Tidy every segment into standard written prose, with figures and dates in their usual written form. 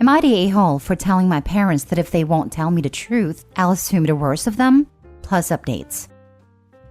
Am I the a-hole for telling my parents that if they won't tell me the truth, I'll assume the worst of them? Plus updates.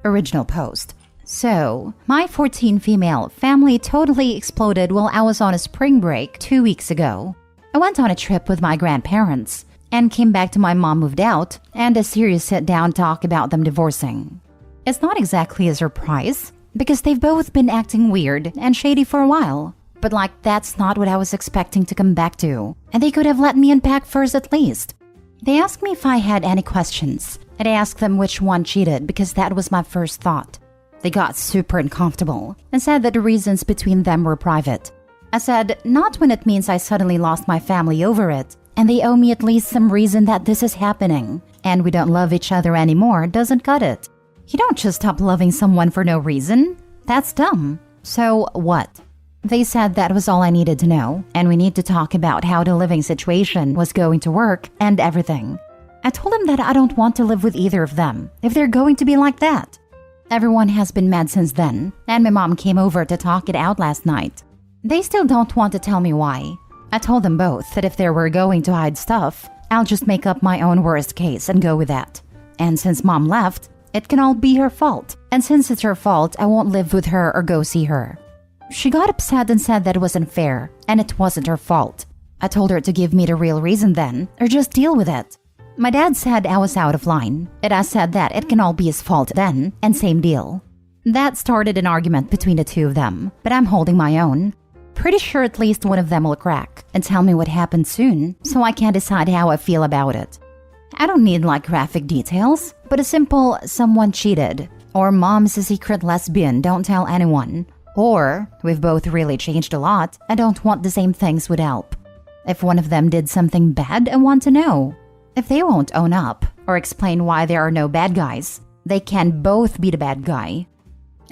Original post. So, my 14 female family totally exploded while I was on a spring break 2 weeks ago. I went on a trip with my grandparents and came back to my mom moved out and a serious sit-down talk about them divorcing. It's not exactly a surprise because they've both been acting weird and shady for a while. But that's not what I was expecting to come back to. And they could have let me unpack first at least. They asked me if I had any questions. And I asked them which one cheated because that was my first thought. They got super uncomfortable and said that the reasons between them were private. I said, not when it means I suddenly lost my family over it. And they owe me at least some reason that this is happening. And we don't love each other anymore doesn't cut it. You don't just stop loving someone for no reason. That's dumb. So what? They said that was all I needed to know, and we need to talk about how the living situation was going to work and everything. I told them that I don't want to live with either of them if they're going to be like that. Everyone has been mad since then, and my mom came over to talk it out last night. They still don't want to tell me why. I told them both that if they were going to hide stuff, I'll just make up my own worst case and go with that. And since mom left, it can all be her fault. And since it's her fault, I won't live with her or go see her. She got upset and said that it wasn't fair, and it wasn't her fault. I told her to give me the real reason then, or just deal with it. My dad said I was out of line, and I said that it can all be his fault then, and same deal. That started an argument between the two of them, but I'm holding my own. Pretty sure at least one of them will crack and tell me what happened soon, so I can decide how I feel about it. I don't need graphic details, but a simple someone cheated, or mom's a secret lesbian, don't tell anyone. Or, we've both really changed a lot, I don't want the same things would help. If one of them did something bad, I want to know. If they won't own up, or explain why there are no bad guys, they can both be the bad guy.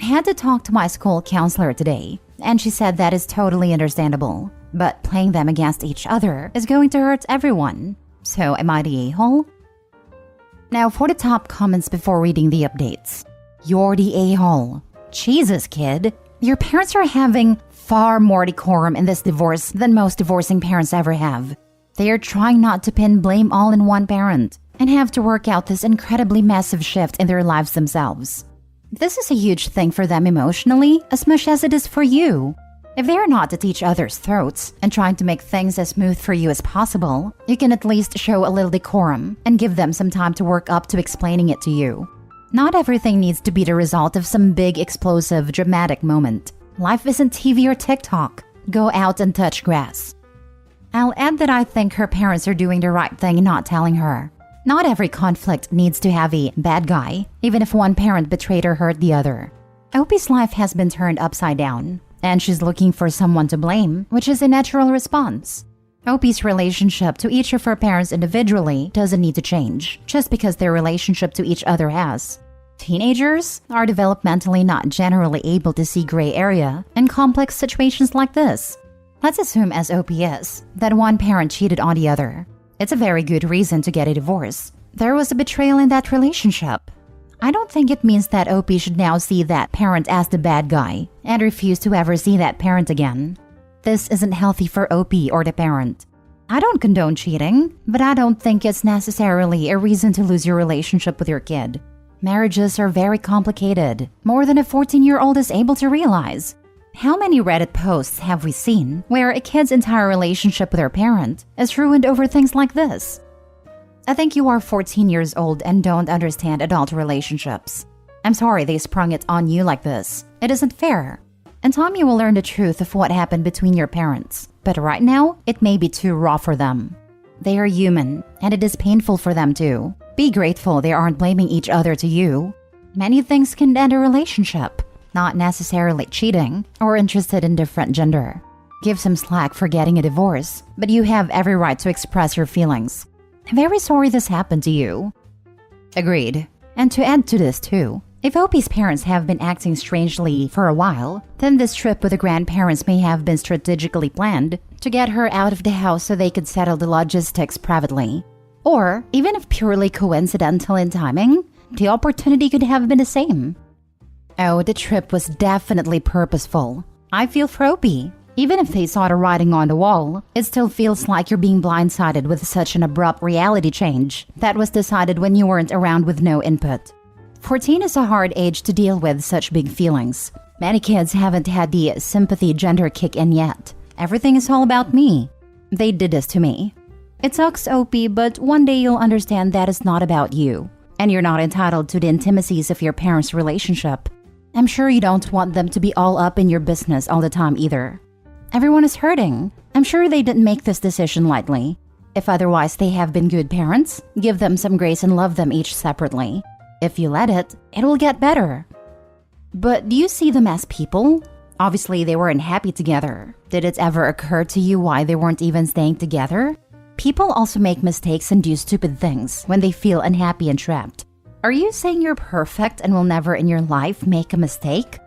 I had to talk to my school counselor today, and she said that is totally understandable. But playing them against each other is going to hurt everyone. So am I the a-hole? Now for the top comments before reading the updates. You're the a-hole. Jesus, kid. Your parents are having far more decorum in this divorce than most divorcing parents ever have. They are trying not to pin blame all in one parent and have to work out this incredibly massive shift in their lives themselves. This is a huge thing for them emotionally as much as it is for you. If they are not at each other's throats and trying to make things as smooth for you as possible, you can at least show a little decorum and give them some time to work up to explaining it to you. Not everything needs to be the result of some big, explosive, dramatic moment. Life isn't TV or TikTok. Go out and touch grass. I'll add that I think her parents are doing the right thing in not telling her. Not every conflict needs to have a bad guy, even if one parent betrayed or hurt the other. Opie's life has been turned upside down, and she's looking for someone to blame, which is a natural response. Opie's relationship to each of her parents individually doesn't need to change, just because their relationship to each other has. Teenagers are developmentally not generally able to see gray area in complex situations like this. Let's assume, as Opie is, that one parent cheated on the other. It's a very good reason to get a divorce. There was a betrayal in that relationship. I don't think it means that Opie should now see that parent as the bad guy and refuse to ever see that parent again. This isn't healthy for Opie or the parent. I don't condone cheating, but I don't think it's necessarily a reason to lose your relationship with your kid. Marriages are very complicated, more than a 14-year-old is able to realize. How many Reddit posts have we seen where a kid's entire relationship with their parent is ruined over things like this? I think you are 14 years old and don't understand adult relationships. I'm sorry they sprung it on you like this. It isn't fair. In time you will learn the truth of what happened between your parents, but right now, it may be too raw for them. They are human, and it is painful for them too. Be grateful they aren't blaming each other to you. Many things can end a relationship, not necessarily cheating or interested in different gender. Give some slack for getting a divorce, but you have every right to express your feelings. I'm very sorry this happened to you. Agreed. And to add to this too, if Opie's parents have been acting strangely for a while, then this trip with the grandparents may have been strategically planned to get her out of the house so they could settle the logistics privately. Or, even if purely coincidental in timing, the opportunity could have been the same. Oh, the trip was definitely purposeful. I feel for Opie. Even if they saw the writing on the wall, it still feels like you're being blindsided with such an abrupt reality change that was decided when you weren't around with no input. 14 is a hard age to deal with such big feelings. Many kids haven't had the sympathy gender kick in yet. Everything is all about me. They did this to me. It sucks, Opie, but one day you'll understand that it's not about you. And you're not entitled to the intimacies of your parents' relationship. I'm sure you don't want them to be all up in your business all the time either. Everyone is hurting. I'm sure they didn't make this decision lightly. If otherwise they have been good parents, give them some grace and love them each separately. If you let it, it will get better. But do you see them as people? Obviously, they weren't happy together. Did it ever occur to you why they weren't even staying together? People also make mistakes and do stupid things when they feel unhappy and trapped. Are you saying you're perfect and will never in your life make a mistake?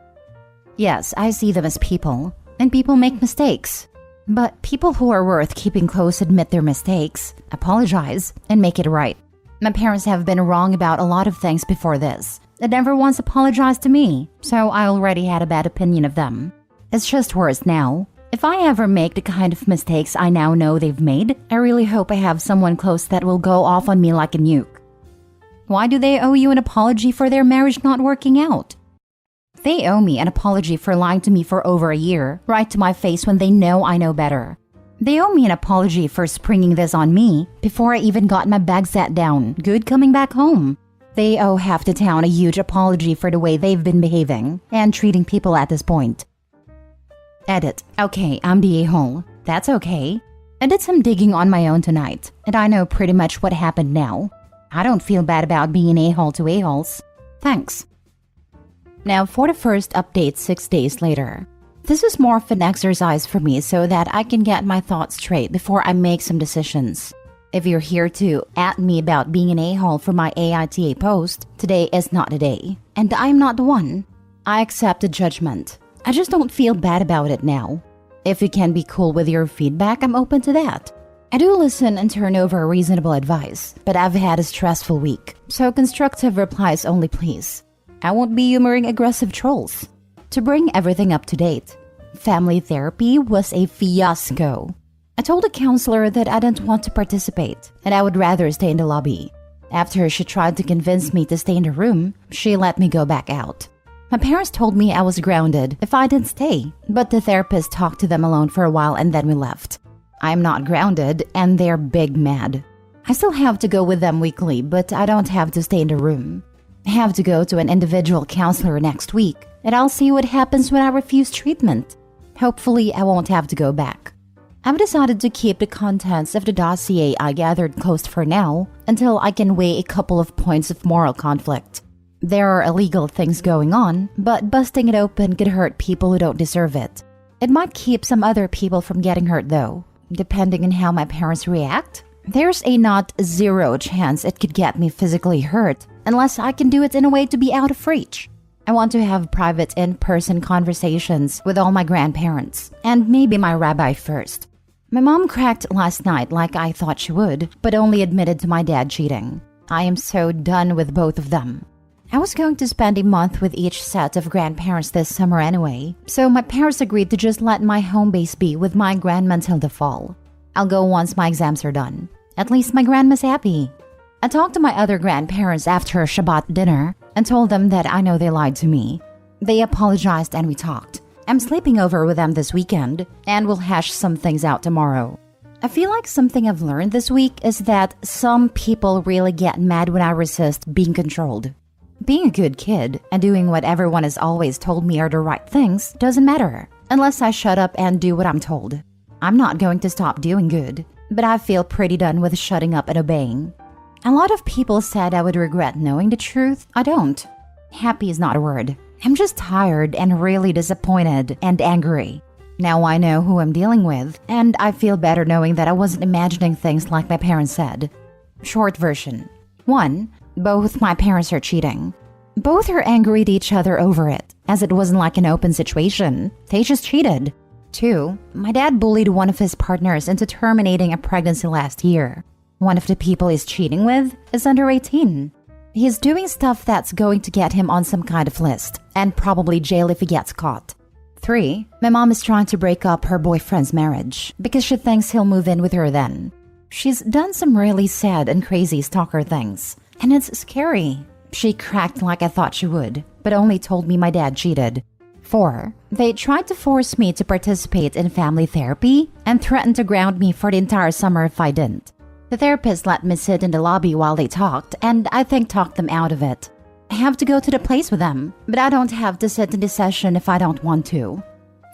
Yes, I see them as people. And people make mistakes. But people who are worth keeping close admit their mistakes, apologize, and make it right. My parents have been wrong about a lot of things before this. They never once apologized to me, so I already had a bad opinion of them. It's just worse now. If I ever make the kind of mistakes I now know they've made, I really hope I have someone close that will go off on me like a nuke. Why do they owe you an apology for their marriage not working out? They owe me an apology for lying to me for over a year, right to my face when they know I know better. They owe me an apology for springing this on me before I even got my bag set down, good coming back home. They owe half the town a huge apology for the way they've been behaving and treating people at this point. Edit. Okay, I'm the a-hole. That's okay. I did some digging on my own tonight, and I know pretty much what happened now. I don't feel bad about being an a-hole to a-holes. Thanks. Now for the first update 6 days later. This is more of an exercise for me so that I can get my thoughts straight before I make some decisions. If you're here to at me about being an a-hole for my AITA post, today is not the day. And I'm not the one. I accept the judgment. I just don't feel bad about it now. If you can be cool with your feedback, I'm open to that. I do listen and turn over reasonable advice, but I've had a stressful week, so constructive replies only please. I won't be humoring aggressive trolls. To bring everything up to date, family therapy was a fiasco. I told a counselor that I didn't want to participate and I would rather stay in the lobby. After she tried to convince me to stay in the room, she let me go back out. My parents told me I was grounded if I didn't stay, but the therapist talked to them alone for a while and then we left. I'm not grounded and they're big mad. I still have to go with them weekly, but I don't have to stay in the room. I have to go to an individual counselor next week, and I'll see what happens when I refuse treatment. Hopefully, I won't have to go back. I've decided to keep the contents of the dossier I gathered closed for now until I can weigh a couple of points of moral conflict. There are illegal things going on, but busting it open could hurt people who don't deserve it. It might keep some other people from getting hurt though, depending on how my parents react. There's a not zero chance it could get me physically hurt unless I can do it in a way to be out of reach. I want to have private in-person conversations with all my grandparents, and maybe my rabbi first. My mom cracked last night like I thought she would, but only admitted to my dad cheating. I am so done with both of them. I was going to spend a month with each set of grandparents this summer anyway, so my parents agreed to just let my home base be with my grandma until the fall. I'll go once my exams are done. At least my grandma's happy. I talked to my other grandparents after a Shabbat dinner and told them that I know they lied to me. They apologized and we talked. I'm sleeping over with them this weekend and we'll hash some things out tomorrow. I feel like something I've learned this week is that some people really get mad when I resist being controlled. Being a good kid and doing what everyone has always told me are the right things doesn't matter unless I shut up and do what I'm told. I'm not going to stop doing good, but I feel pretty done with shutting up and obeying. A lot of people said I would regret knowing the truth. I don't. Happy is not a word. I'm just tired and really disappointed and angry. Now I know who I'm dealing with, and I feel better knowing that I wasn't imagining things like my parents said. Short version. 1. Both my parents are cheating. Both are angry at each other over it, as it wasn't like an open situation. They just cheated. 2. My dad bullied one of his partners into terminating a pregnancy last year. One of the people he's cheating with is under 18. He's doing stuff that's going to get him on some kind of list, and probably jail if he gets caught. 3. My mom is trying to break up her boyfriend's marriage because she thinks he'll move in with her then. She's done some really sad and crazy stalker things, and it's scary. She cracked like I thought she would, but only told me my dad cheated. 4. They tried to force me to participate in family therapy and threatened to ground me for the entire summer if I didn't. The therapist let me sit in the lobby while they talked, and I think talked them out of it. I have to go to the place with them, but I don't have to sit in the session if I don't want to.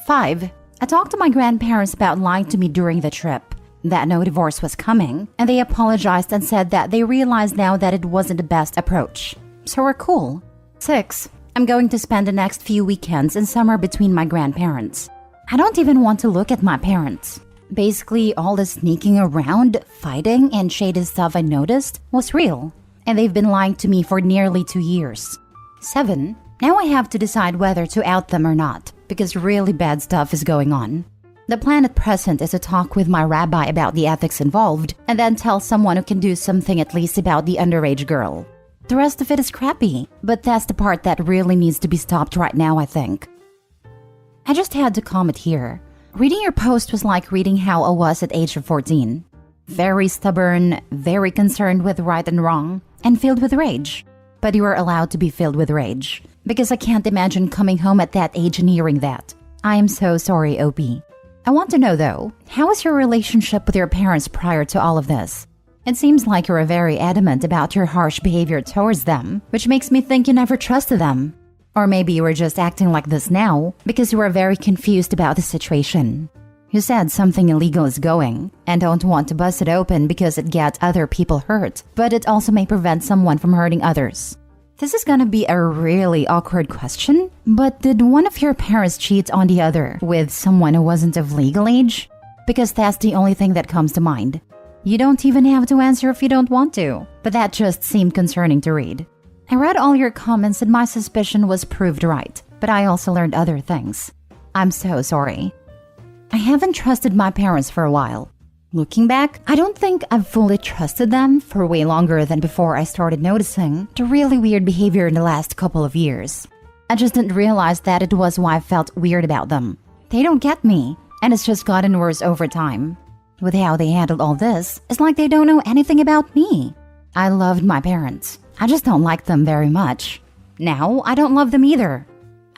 5. I talked to my grandparents about lying to me during the trip, that no divorce was coming, and they apologized and said that they realized now that it wasn't the best approach. So we're cool. 6. I'm going to spend the next few weekends in summer between my grandparents. I don't even want to look at my parents. Basically, all the sneaking around, fighting, and shady stuff I noticed was real, and they've been lying to me for nearly 2 years. 7. Now I have to decide whether to out them or not, because really bad stuff is going on. The plan at present is to talk with my rabbi about the ethics involved, and then tell someone who can do something at least about the underage girl. The rest of it is crappy, but that's the part that really needs to be stopped right now, I think. I just had to comment here. Reading your post was like reading how I was at age of 14. Very stubborn, very concerned with right and wrong, and filled with rage. But you were allowed to be filled with rage, because I can't imagine coming home at that age and hearing that. I am so sorry, OP. I want to know though, how was your relationship with your parents prior to all of this? It seems like you're very adamant about your harsh behavior towards them, which makes me think you never trusted them. Or maybe you were just acting like this now because you were very confused about the situation. You said something illegal is going and don't want to bust it open because it gets other people hurt, but it also may prevent someone from hurting others. This is gonna be a really awkward question, but did one of your parents cheat on the other with someone who wasn't of legal age? Because that's the only thing that comes to mind. You don't even have to answer if you don't want to, but that just seemed concerning to read. I read all your comments and my suspicion was proved right, but I also learned other things. I'm so sorry. I haven't trusted my parents for a while. Looking back, I don't think I've fully trusted them for way longer than before I started noticing the really weird behavior in the last couple of years. I just didn't realize that it was why I felt weird about them. They don't get me, and it's just gotten worse over time. With how they handled all this, it's like they don't know anything about me. I loved my parents. I just don't like them very much. Now, I don't love them either.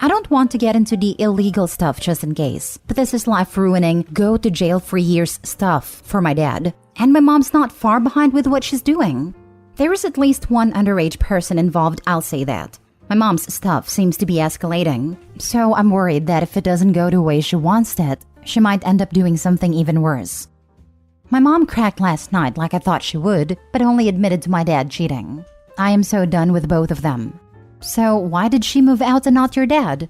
I don't want to get into the illegal stuff just in case, but this is life-ruining, go-to-jail-free years stuff for my dad. And my mom's not far behind with what she's doing. There is at least one underage person involved, I'll say that. My mom's stuff seems to be escalating, so I'm worried that if it doesn't go the way she wants it, she might end up doing something even worse. My mom cracked last night like I thought she would, but only admitted to my dad cheating. I am so done with both of them. So why did she move out and not your dad?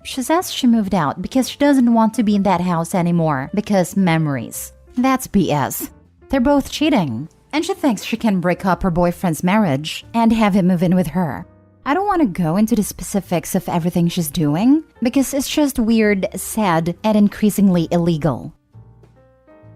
She says she moved out because she doesn't want to be in that house anymore because memories. That's BS. They're both cheating, and she thinks she can break up her boyfriend's marriage and have him move in with her. I don't want to go into the specifics of everything she's doing because it's just weird, sad, and increasingly illegal.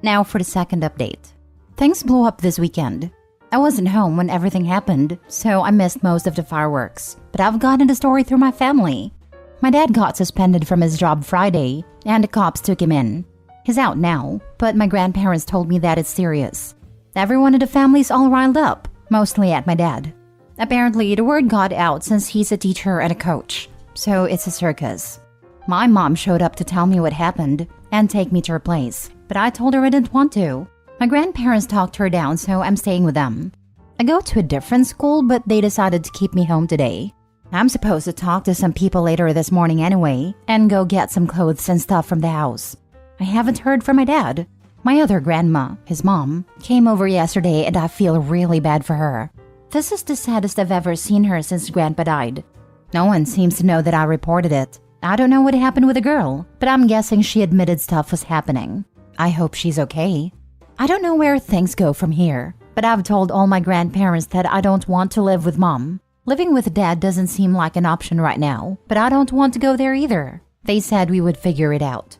Now for the second update. Things blew up this weekend. I wasn't home when everything happened, so I missed most of the fireworks, but I've gotten the story through my family. My dad got suspended from his job Friday, and the cops took him in. He's out now, but my grandparents told me that it's serious. Everyone in the family's all riled up, mostly at my dad. Apparently, the word got out since he's a teacher and a coach, so it's a circus. My mom showed up to tell me what happened and take me to her place, but I told her I didn't want to. My grandparents talked her down, so I'm staying with them. I go to a different school, but they decided to keep me home today. I'm supposed to talk to some people later this morning anyway, and go get some clothes and stuff from the house. I haven't heard from my dad. My other grandma, his mom, came over yesterday and I feel really bad for her. This is the saddest I've ever seen her since Grandpa died. No one seems to know that I reported it. I don't know what happened with the girl, but I'm guessing she admitted stuff was happening. I hope she's okay. I don't know where things go from here, but I've told all my grandparents that I don't want to live with Mom. Living with Dad doesn't seem like an option right now, but I don't want to go there either. They said we would figure it out.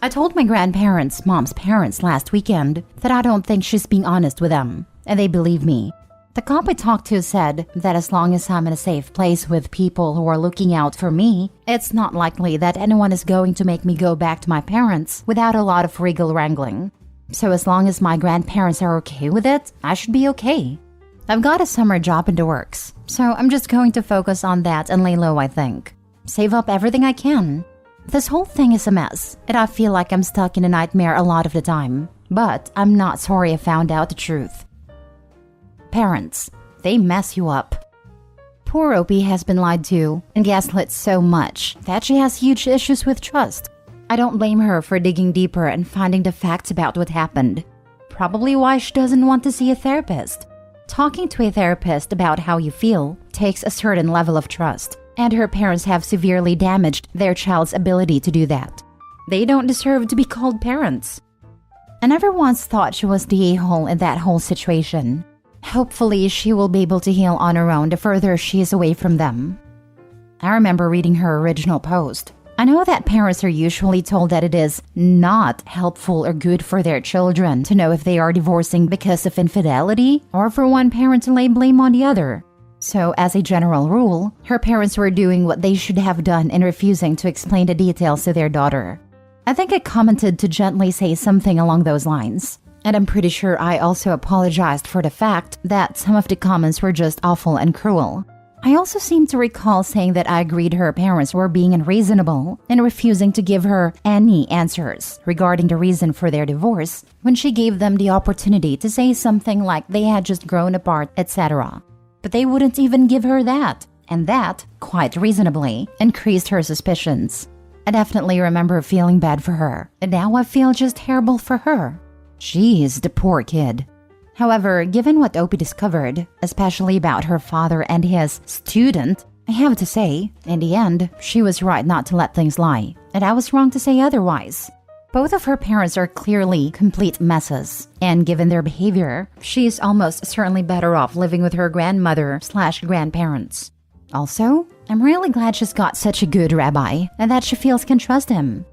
I told my grandparents, Mom's parents, last weekend that I don't think she's being honest with them, and they believe me. The cop I talked to said that as long as I'm in a safe place with people who are looking out for me, it's not likely that anyone is going to make me go back to my parents without a lot of wriggle wrangling. So as long as my grandparents are okay with it, I should be okay. I've got a summer job in the works, so I'm just going to focus on that and lay low, I think. Save up everything I can. This whole thing is a mess, and I feel like I'm stuck in a nightmare a lot of the time. But I'm not sorry I found out the truth. Parents, they mess you up. Poor Opie has been lied to and gaslit so much that she has huge issues with trust. I don't blame her for digging deeper and finding the facts about what happened. Probably why she doesn't want to see a therapist. Talking to a therapist about how you feel takes a certain level of trust, and her parents have severely damaged their child's ability to do that. They don't deserve to be called parents. I never once thought she was the a-hole in that whole situation. Hopefully, she will be able to heal on her own the further she is away from them. I remember reading her original post. I know that parents are usually told that it is not helpful or good for their children to know if they are divorcing because of infidelity or for one parent to lay blame on the other. So, as a general rule, her parents were doing what they should have done in refusing to explain the details to their daughter. I think I commented to gently say something along those lines. And I'm pretty sure I also apologized for the fact that some of the comments were just awful and cruel. I also seem to recall saying that I agreed her parents were being unreasonable and refusing to give her any answers regarding the reason for their divorce when she gave them the opportunity to say something like they had just grown apart, etc. But they wouldn't even give her that, and that, quite reasonably, increased her suspicions. I definitely remember feeling bad for her, and now I feel just terrible for her. Jeez, the poor kid. However, given what Opie discovered, especially about her father and his student, I have to say, in the end, she was right not to let things lie, and I was wrong to say otherwise. Both of her parents are clearly complete messes, and given their behavior, she is almost certainly better off living with her grandmother/grandparents. Also, I'm really glad she's got such a good rabbi, and that she feels can trust him.